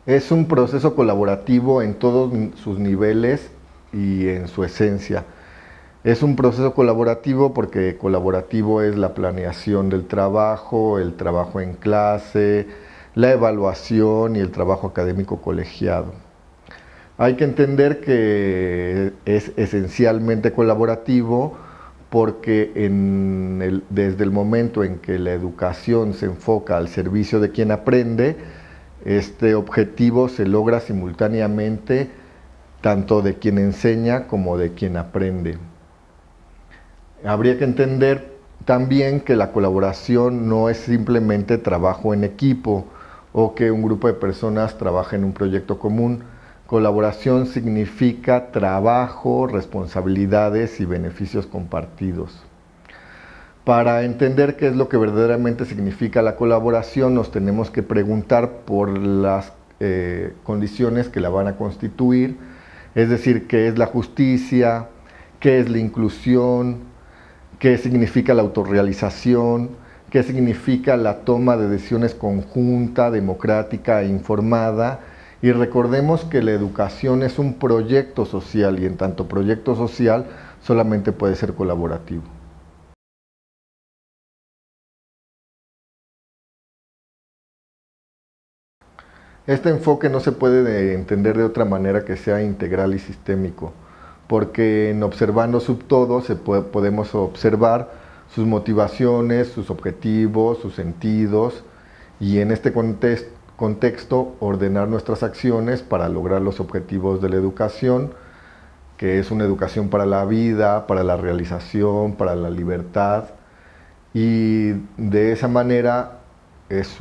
Es un proceso colaborativo en todos sus niveles y en su esencia. Es un proceso colaborativo porque colaborativo es la planeación del trabajo, el trabajo en clase, la evaluación y el trabajo académico colegiado. Hay que entender que es esencialmente colaborativo porque desde el momento en que la educación se enfoca al servicio de quien aprende, este objetivo se logra simultáneamente tanto de quien enseña como de quien aprende. Habría que entender también que la colaboración no es simplemente trabajo en equipo o que un grupo de personas trabaja en un proyecto común. Colaboración significa trabajo, responsabilidades y beneficios compartidos. Para entender qué es lo que verdaderamente significa la colaboración, nos tenemos que preguntar por las condiciones que la van a constituir, es decir, qué es la justicia, qué es la inclusión, qué significa la autorrealización, qué significa la toma de decisiones conjunta, democrática e informada. Y recordemos que la educación es un proyecto social y en tanto proyecto social solamente puede ser colaborativo. Este enfoque no se puede entender de otra manera que sea integral y sistémico, porque en observando subtodo podemos observar sus motivaciones, sus objetivos, sus sentidos, y en este contexto ordenar nuestras acciones para lograr los objetivos de la educación, que es una educación para la vida, para la realización, para la libertad, y de esa manera es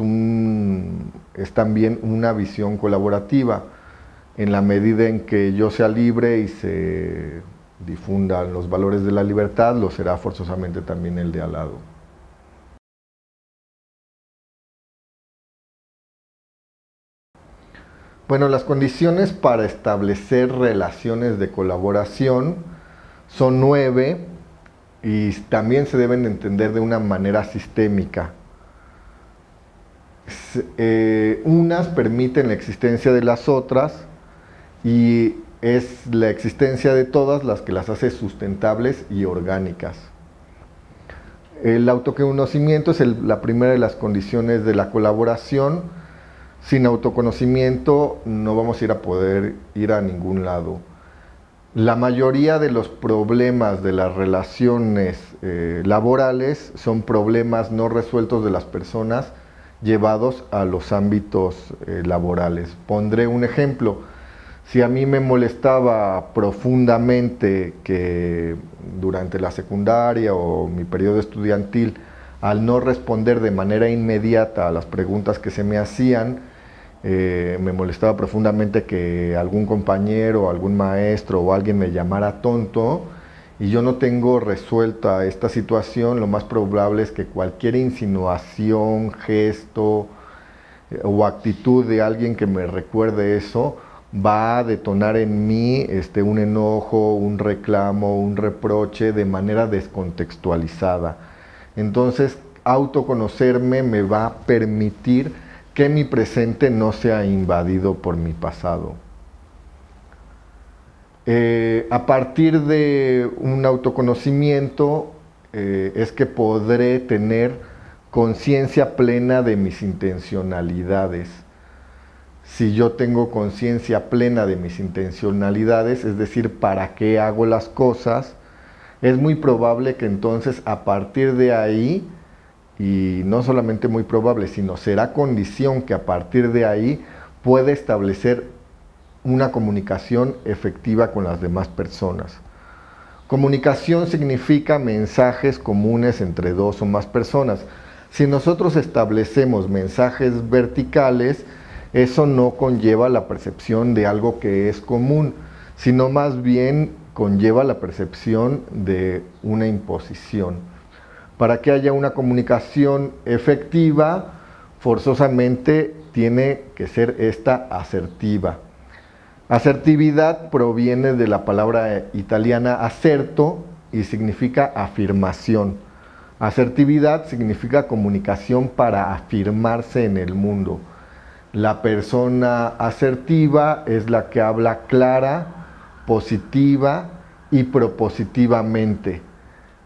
también una visión colaborativa, en la medida en que yo sea libre y se difundan los valores de la libertad, lo será forzosamente también el de al lado. Bueno, las condiciones para establecer relaciones de colaboración son 9 y también se deben entender de una manera sistémica. Unas permiten la existencia de las otras y es la existencia de todas las que las hace sustentables y orgánicas. El autoconocimiento es la primera de las condiciones de la colaboración. Sin autoconocimiento no vamos a poder ir a ningún lado. La mayoría de los problemas de las relaciones laborales son problemas no resueltos de las personas llevados a los ámbitos laborales. Pondré un ejemplo. Si a mí me molestaba profundamente que durante la secundaria o mi periodo estudiantil, al no responder de manera inmediata a las preguntas que se me hacían, me molestaba profundamente que algún compañero, algún maestro o alguien me llamara tonto, y yo no tengo resuelta esta situación, lo más probable es que cualquier insinuación, gesto o actitud de alguien que me recuerde eso va a detonar en mí un enojo, un reclamo, un reproche de manera descontextualizada. Entonces, autoconocerme me va a permitir que mi presente no sea invadido por mi pasado. A partir de un autoconocimiento es que podré tener conciencia plena de mis intencionalidades. Si yo tengo conciencia plena de mis intencionalidades, es decir, para qué hago las cosas, es muy probable que entonces a partir de ahí, y no solamente muy probable, sino será condición que a partir de ahí pueda establecer una comunicación efectiva con las demás personas. Comunicación significa mensajes comunes entre dos o más personas. Si nosotros establecemos mensajes verticales, eso no conlleva la percepción de algo que es común, sino más bien conlleva la percepción de una imposición. Para que haya una comunicación efectiva, forzosamente tiene que ser esta asertiva. Asertividad proviene de la palabra italiana acerto y significa afirmación. Asertividad significa comunicación para afirmarse en el mundo. La persona asertiva es la que habla clara, positiva y propositivamente.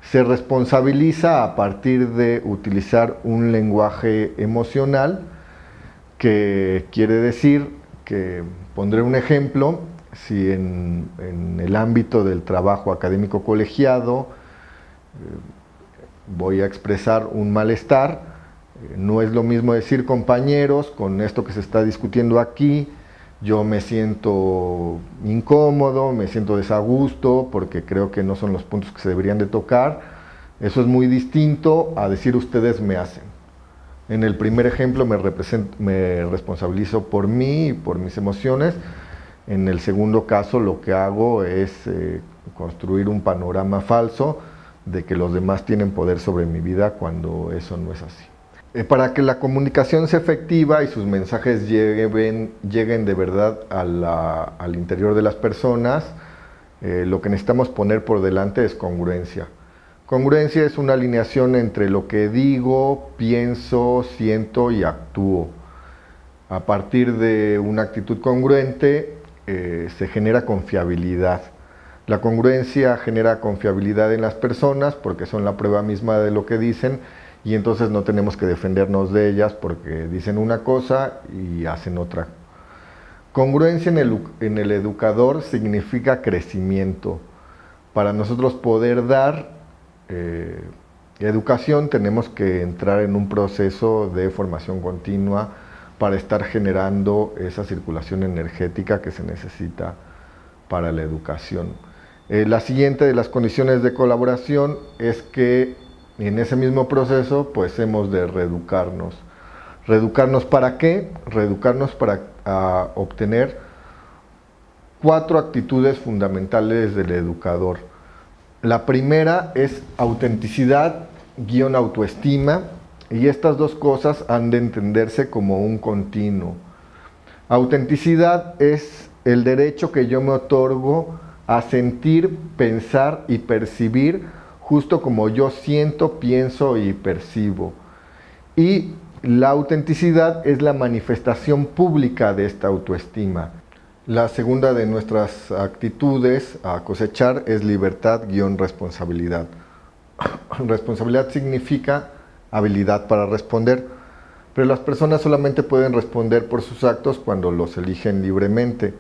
Se responsabiliza a partir de utilizar un lenguaje emocional, que quiere decir que, pondré un ejemplo, si en el ámbito del trabajo académico colegiado voy a expresar un malestar, no es lo mismo decir: compañeros, con esto que se está discutiendo aquí, yo me siento incómodo, me siento desagusto, porque creo que no son los puntos que se deberían de tocar. Eso es muy distinto a decir: ustedes me hacen. En el primer ejemplo me responsabilizo por mí y por mis emociones. En el segundo caso lo que hago es construir un panorama falso de que los demás tienen poder sobre mi vida, cuando eso no es así. Para que la comunicación sea efectiva y sus mensajes lleguen de verdad al interior de las personas, lo que necesitamos poner por delante es congruencia. Congruencia es una alineación entre lo que digo, pienso, siento y actúo. A partir de una actitud congruente se genera confiabilidad. La congruencia genera confiabilidad en las personas porque son la prueba misma de lo que dicen, y entonces no tenemos que defendernos de ellas porque dicen una cosa y hacen otra. Congruencia en el educador significa crecimiento. Para nosotros poder dar educación tenemos que entrar en un proceso de formación continua para estar generando esa circulación energética que se necesita para la educación. La siguiente de las condiciones de colaboración es que en ese mismo proceso pues hemos de reeducarnos. ¿Reeducarnos para qué? Reeducarnos para obtener 4 actitudes fundamentales del educador. La primera es autenticidad / autoestima, y estas dos cosas han de entenderse como un continuo. Autenticidad es el derecho que yo me otorgo a sentir, pensar y percibir justo como yo siento, pienso y percibo. Y la autenticidad es la manifestación pública de esta autoestima. La segunda de nuestras actitudes a cosechar es libertad / responsabilidad. Responsabilidad significa habilidad para responder, pero las personas solamente pueden responder por sus actos cuando los eligen libremente.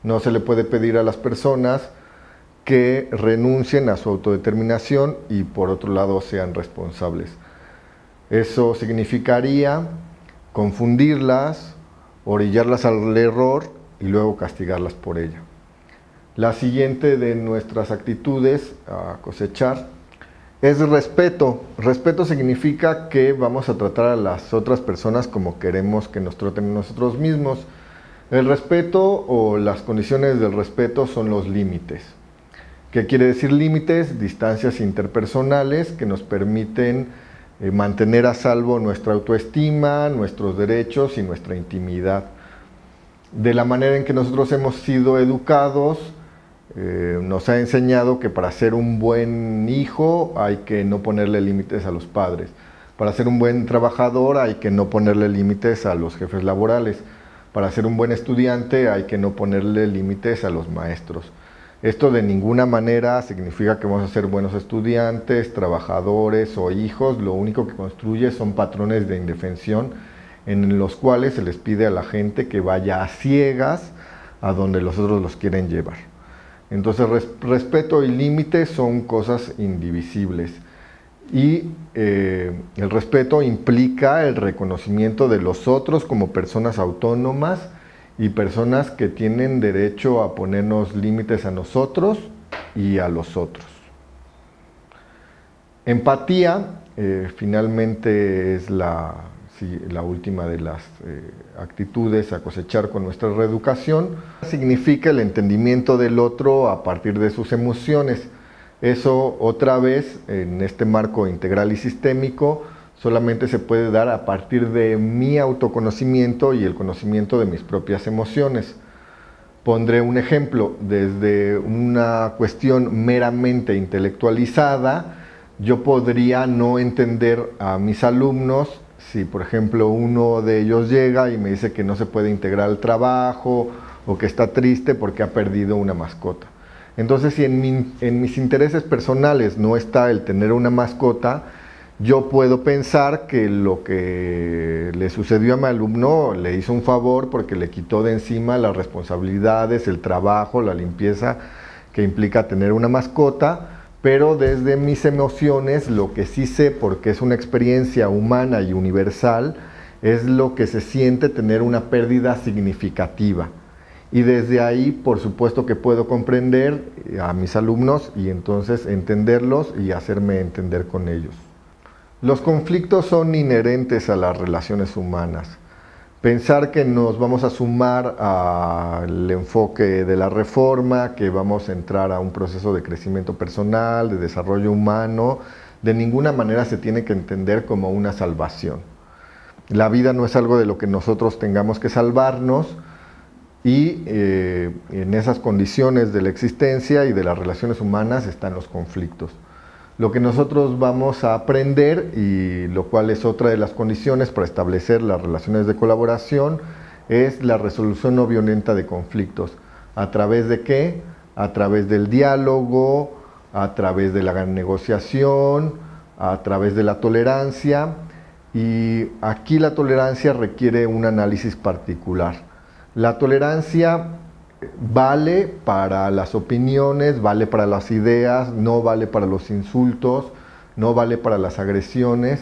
No se le puede pedir a las personas que renuncien a su autodeterminación y por otro lado sean responsables. Eso significaría confundirlas, orillarlas al error y luego castigarlas por ello. La siguiente de nuestras actitudes a cosechar es respeto. Respeto significa que vamos a tratar a las otras personas como queremos que nos traten nosotros mismos. El respeto o las condiciones del respeto son los límites. ¿Qué quiere decir límites? Distancias interpersonales que nos permiten mantener a salvo nuestra autoestima, nuestros derechos y nuestra intimidad. De la manera en que nosotros hemos sido educados, nos ha enseñado que para ser un buen hijo hay que no ponerle límites a los padres. Para ser un buen trabajador hay que no ponerle límites a los jefes laborales. Para ser un buen estudiante hay que no ponerle límites a los maestros. Esto de ninguna manera significa que vamos a ser buenos estudiantes, trabajadores o hijos. Lo único que construye son patrones de indefensión en los cuales se les pide a la gente que vaya a ciegas a donde los otros los quieren llevar. Entonces, respeto y límites son cosas indivisibles. Y el respeto implica el reconocimiento de los otros como personas autónomas y personas que tienen derecho a ponernos límites a nosotros y a los otros. Empatía, finalmente, es la última de las actitudes a cosechar con nuestra reeducación. Significa el entendimiento del otro a partir de sus emociones. Eso, otra vez, en este marco integral y sistémico, solamente se puede dar a partir de mi autoconocimiento y el conocimiento de mis propias emociones. Pondré un ejemplo. Desde una cuestión meramente intelectualizada, yo podría no entender a mis alumnos Si, por ejemplo, uno de ellos llega y me dice que no se puede integrar al trabajo o que está triste porque ha perdido una mascota. Entonces, si en mis intereses personales no está el tener una mascota, yo puedo pensar que lo que le sucedió a mi alumno le hizo un favor porque le quitó de encima las responsabilidades, el trabajo, la limpieza que implica tener una mascota, pero desde mis emociones lo que sí sé, porque es una experiencia humana y universal, es lo que se siente tener una pérdida significativa. Y desde ahí, por supuesto que puedo comprender a mis alumnos y entonces entenderlos y hacerme entender con ellos. Los conflictos son inherentes a las relaciones humanas. Pensar que nos vamos a sumar al enfoque de la reforma, que vamos a entrar a un proceso de crecimiento personal, de desarrollo humano, de ninguna manera se tiene que entender como una salvación. La vida no es algo de lo que nosotros tengamos que salvarnos y en esas condiciones de la existencia y de las relaciones humanas están los conflictos. Lo que nosotros vamos a aprender, y lo cual es otra de las condiciones para establecer las relaciones de colaboración, es la resolución no violenta de conflictos. ¿A través de qué? A través del diálogo, a través de la negociación, a través de la tolerancia, y aquí la tolerancia requiere un análisis particular. La tolerancia vale para las opiniones, vale para las ideas, no vale para los insultos, no vale para las agresiones.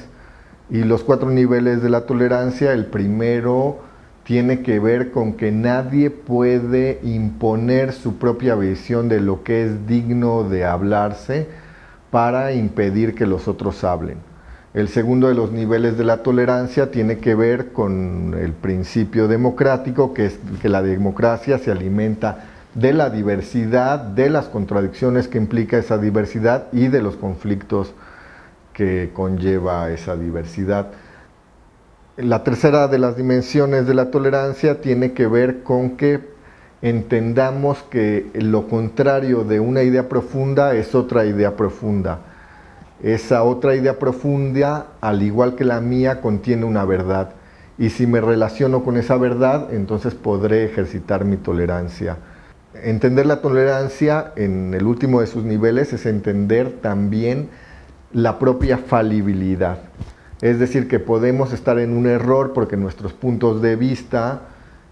Y los 4 niveles de la tolerancia, el primero tiene que ver con que nadie puede imponer su propia visión de lo que es digno de hablarse para impedir que los otros hablen. El segundo de los niveles de la tolerancia tiene que ver con el principio democrático, que es que la democracia se alimenta de la diversidad, de las contradicciones que implica esa diversidad y de los conflictos que conlleva esa diversidad. La tercera de las dimensiones de la tolerancia tiene que ver con que entendamos que lo contrario de una idea profunda es otra idea profunda. Esa otra idea profunda, al igual que la mía, contiene una verdad. Y si me relaciono con esa verdad, entonces podré ejercitar mi tolerancia. Entender la tolerancia en el último de sus niveles es entender también la propia falibilidad. Es decir, que podemos estar en un error porque nuestros puntos de vista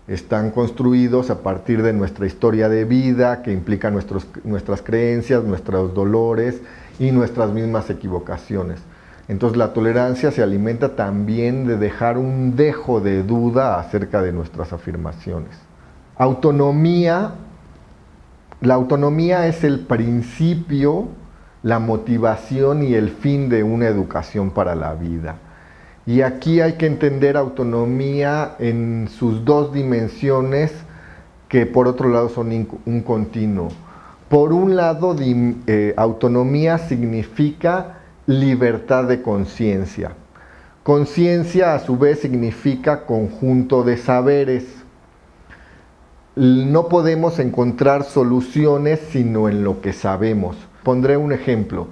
están construidos a partir de nuestra historia de vida, que implica nuestras creencias, nuestros dolores y nuestras mismas equivocaciones. Entonces la tolerancia se alimenta también de dejar un dejo de duda acerca de nuestras afirmaciones. Autonomía. La autonomía es el principio, la motivación y el fin de una educación para la vida. Y aquí hay que entender autonomía en sus 2 dimensiones, que por otro lado son un continuo. Por un lado, autonomía significa libertad de conciencia. Conciencia, a su vez, significa conjunto de saberes. No podemos encontrar soluciones sino en lo que sabemos. Pondré un ejemplo.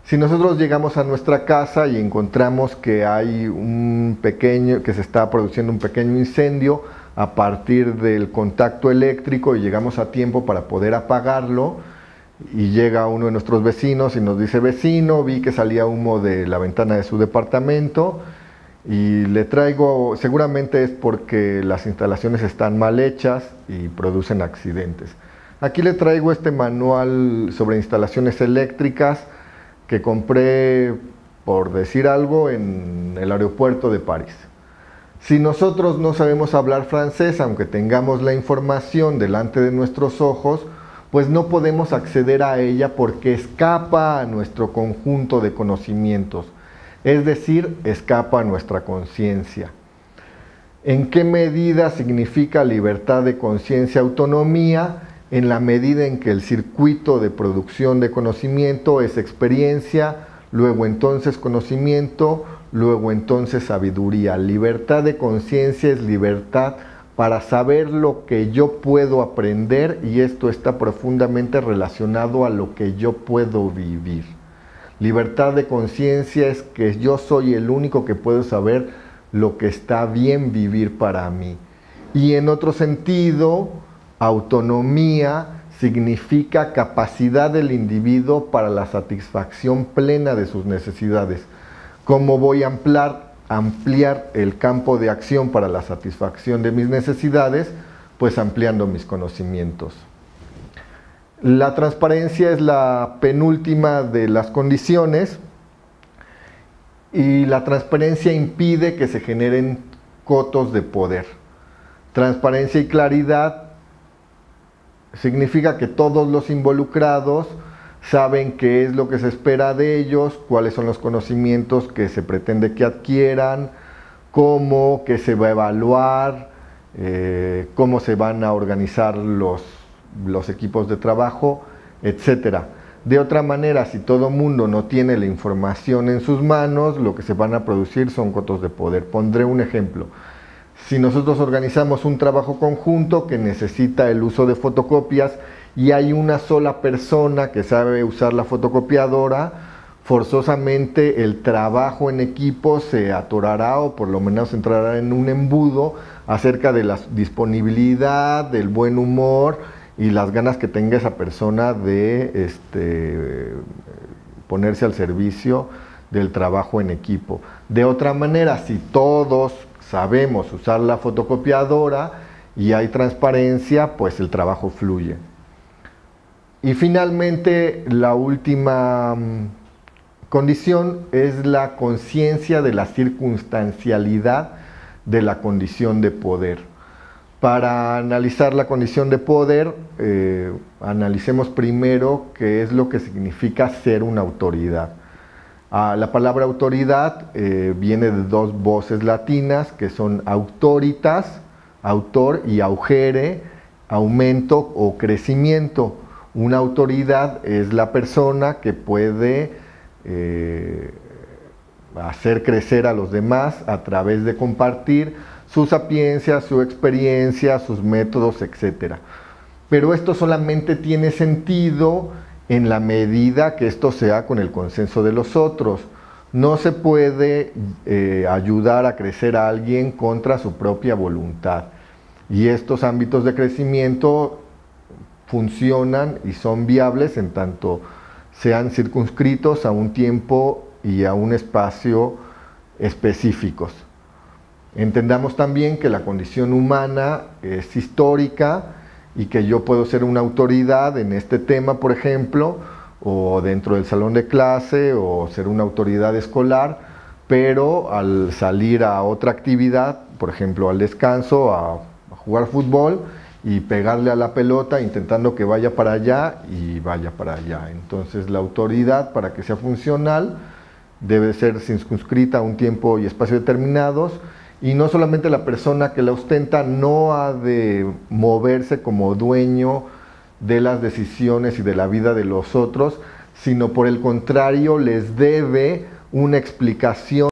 Si nosotros llegamos a nuestra casa y encontramos que hay que se está produciendo un pequeño incendio a partir del contacto eléctrico y llegamos a tiempo para poder apagarlo, y llega uno de nuestros vecinos y nos dice: vecino, vi que salía humo de la ventana de su departamento y le traigo, seguramente es porque las instalaciones están mal hechas y producen accidentes. Aquí le traigo este manual sobre instalaciones eléctricas que compré, por decir algo, en el aeropuerto de París. Si nosotros no sabemos hablar francés, aunque tengamos la información delante de nuestros ojos, pues no podemos acceder a ella porque escapa a nuestro conjunto de conocimientos, es decir, escapa a nuestra conciencia. ¿En qué medida significa libertad de conciencia autonomía? En la medida en que el circuito de producción de conocimiento es experiencia, luego entonces conocimiento, luego entonces sabiduría. Libertad de conciencia es libertad para saber lo que yo puedo aprender, y esto está profundamente relacionado a lo que yo puedo vivir. Libertad de conciencia es que yo soy el único que puedo saber lo que está bien vivir para mí. Y en otro sentido, autonomía significa capacidad del individuo para la satisfacción plena de sus necesidades. ¿Cómo voy a ampliar el campo de acción para la satisfacción de mis necesidades? Pues ampliando mis conocimientos. La transparencia es la penúltima de las condiciones y la transparencia impide que se generen cotos de poder. Transparencia y claridad significa que todos los involucrados saben qué es lo que se espera de ellos, cuáles son los conocimientos que se pretende que adquieran, cómo, qué se va a evaluar, cómo se van a organizar los equipos de trabajo, etc. De otra manera, si todo mundo no tiene la información en sus manos, lo que se van a producir son cotos de poder. Pondré un ejemplo. Si nosotros organizamos un trabajo conjunto que necesita el uso de fotocopias y hay una sola persona que sabe usar la fotocopiadora, forzosamente el trabajo en equipo se atorará o por lo menos entrará en un embudo acerca de la disponibilidad, del buen humor y las ganas que tenga esa persona de ponerse al servicio del trabajo en equipo. De otra manera, si todos sabemos usar la fotocopiadora y hay transparencia, pues el trabajo fluye. Y finalmente, la última condición es la conciencia de la circunstancialidad de la condición de poder. Para analizar la condición de poder, analicemos primero qué es lo que significa ser una autoridad. La palabra autoridad viene de dos voces latinas que son auctoritas, autor, y augere, aumento o crecimiento. Una autoridad es la persona que puede hacer crecer a los demás a través de compartir su sapiencia, su experiencia, sus métodos, etc. Pero esto solamente tiene sentido en la medida que esto sea con el consenso de los otros. No se puede ayudar a crecer a alguien contra su propia voluntad. Y estos ámbitos de crecimiento funcionan y son viables en tanto sean circunscritos a un tiempo y a un espacio específicos. Entendamos también que la condición humana es histórica y que yo puedo ser una autoridad en este tema, por ejemplo, o dentro del salón de clase, o ser una autoridad escolar, pero al salir a otra actividad, por ejemplo al descanso, a jugar fútbol y pegarle a la pelota intentando que vaya para allá y vaya para allá. Entonces la autoridad, para que sea funcional, debe ser circunscrita a un tiempo y espacio determinados, y no solamente la persona que la ostenta no ha de moverse como dueño de las decisiones y de la vida de los otros, sino por el contrario les debe una explicación